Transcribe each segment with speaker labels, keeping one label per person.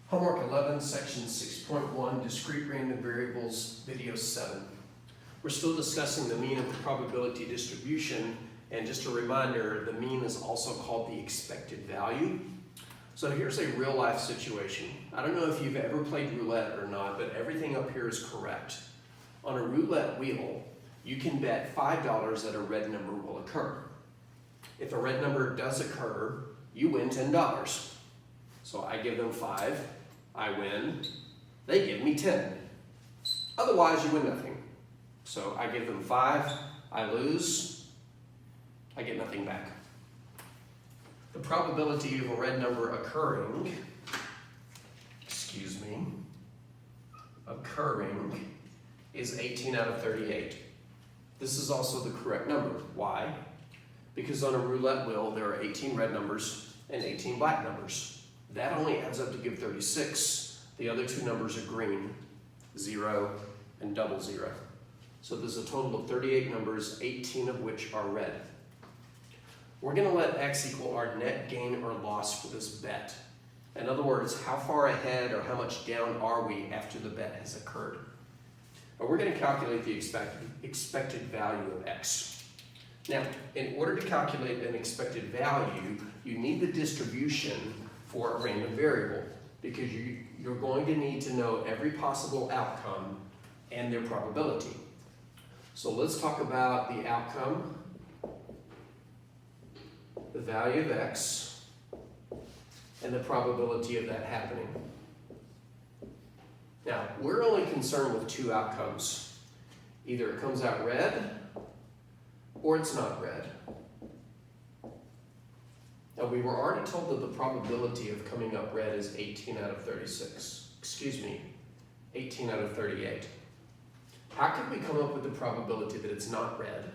Speaker 1: Homework 11, section 6.1, discrete random variables, video 7. We're still discussing the mean of the probability distribution, and just a reminder, the mean is also called the expected value. So here's a real life situation. I don't know if you've ever played roulette or not, but everything up here is correct. On a roulette wheel, you can bet $5 that a red number will occur. If a red number does occur, you win $10. So I give them 5, I win, they give me 10. Otherwise, you win nothing. So I give them 5, I lose, I get nothing back. The probability of a red number occurring is 18 out of 38. This is also the correct number. Why? Because on a roulette wheel, there are 18 red numbers and 18 black numbers. That only adds up to give 36. The other two numbers are green, 0 and 00. So there's a total of 38 numbers, 18 of which are red. We're going to let x equal our net gain or loss for this bet. In other words, how far ahead or how much down are we after the bet has occurred? But we're going to calculate the expected value of x. Now, in order to calculate an expected value, you need the distribution for a random variable, because you're going to need to know every possible outcome and their probability. So let's talk about the outcome, the value of x, and the probability of that happening. Now, we're only concerned with two outcomes. Either it comes out red, or it's not red. Now, we were already told that the probability of coming up red is 18 out of 36. 18 out of 38. How could we come up with the probability that it's not red?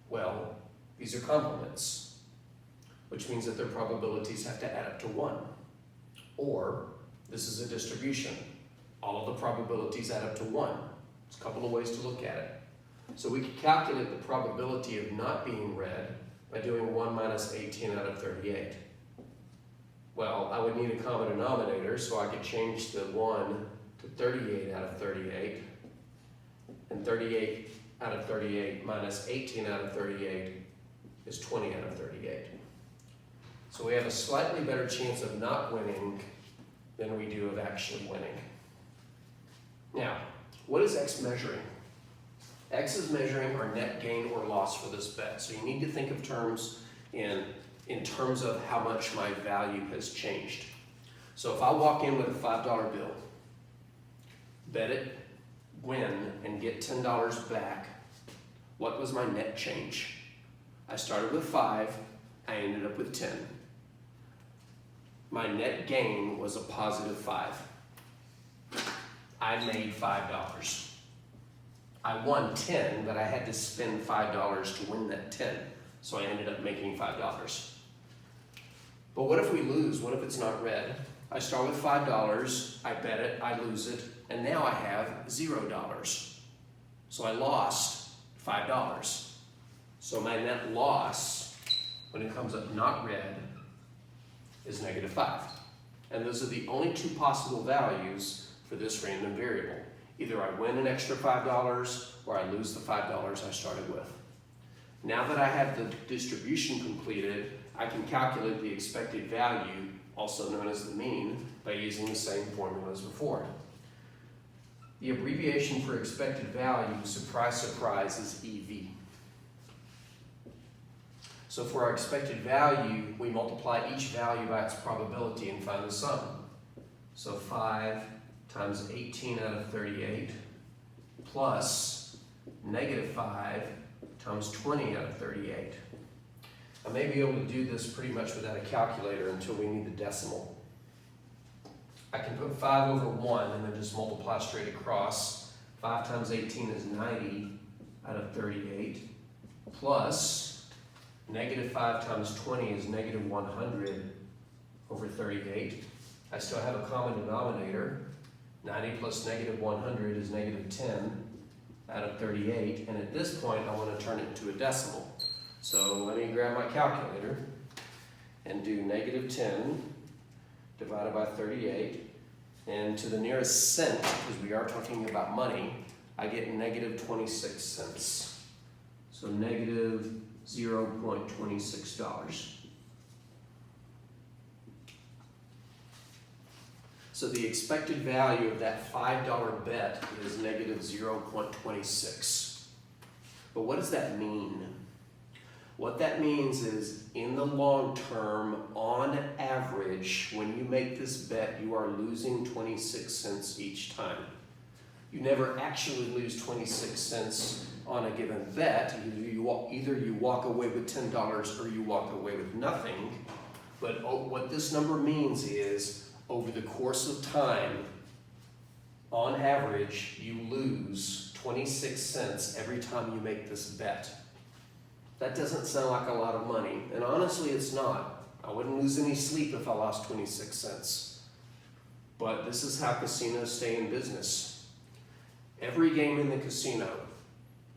Speaker 1: Well, these are complements, which means that their probabilities have to add up to 1. Or, this is a distribution. All of the probabilities add up to 1. There's a couple of ways to look at it. So we could calculate the probability of not being red by doing 1 minus 18 out of 38. Well, I would need a common denominator, so I could change the 1 to 38 out of 38. And 38 out of 38 minus 18 out of 38 is 20 out of 38. So we have a slightly better chance of not winning than we do of actually winning. Now, what is x measuring? X is measuring our net gain or loss for this bet. So you need to think of terms in terms of how much my value has changed. So if I walk in with a $5 bill, bet it, win, and get $10 back, what was my net change? I started with 5, I ended up with 10. My net gain was a positive 5. I made $5. I won 10, but I had to spend $5 to win that 10. So I ended up making $5. But what if we lose? What if it's not red? I start with $5, I bet it, I lose it, and now I have $0. So I lost $5. So my net loss, when it comes up not red, is -5. And those are the only two possible values for this random variable. Either I win an extra $5 or I lose the $5 I started with. Now that I have the distribution completed, I can calculate the expected value, also known as the mean, by using the same formula as before. The abbreviation for expected value, surprise, surprise, is EV. So for our expected value, we multiply each value by its probability and find the sum. So 5 times 18 out of 38 plus -5 times 20 out of 38. I may be able to do this pretty much without a calculator until we need the decimal. I can put 5 over 1 and then just multiply straight across. 5 times 18 is 90 out of 38 plus -5 times 20 is -100 over 38. I still have a common denominator. 90 plus -100 is -10 out of 38, and at this point I want to turn it into a decimal. So let me grab my calculator and do -10 divided by 38 And to the nearest cent, because we are talking about money, I get negative 26 cents. So negative $0.26. So the expected value of that $5 bet is negative 0.26. But what does that mean? What that means is, in the long term, on average, when you make this bet, you are losing 26 cents each time. You never actually lose 26 cents on a given bet. Either you walk away with $10 or you walk away with nothing. But what this number means is, over the course of time, on average, you lose 26 cents every time you make this bet. That doesn't sound like a lot of money, and honestly it's not. I wouldn't lose any sleep if I lost 26 cents. But this is how casinos stay in business. Every game in the casino,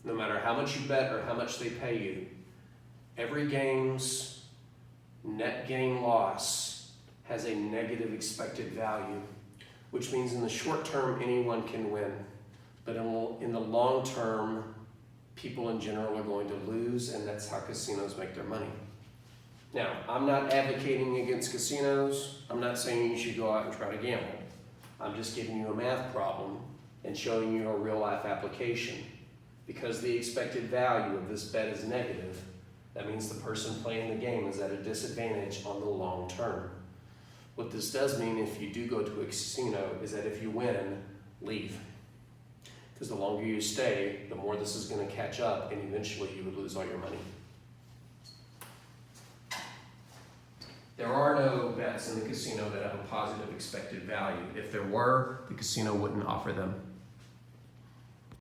Speaker 1: no matter how much you bet or how much they pay you, every game's net gain loss has a negative expected value, which means in the short term anyone can win, but in the long term people in general are going to lose, and that's how casinos make their money. Now, I'm not advocating against casinos. I'm not saying you should go out and try to gamble. I'm just giving you a math problem and showing you a real life application. Because the expected value of this bet is negative, that means the person playing the game is at a disadvantage on the long term. What this does mean, if you do go to a casino, is that if you win, leave. Because the longer you stay, the more this is going to catch up, and eventually you would lose all your money. There are no bets in the casino that have a positive expected value. If there were, the casino wouldn't offer them.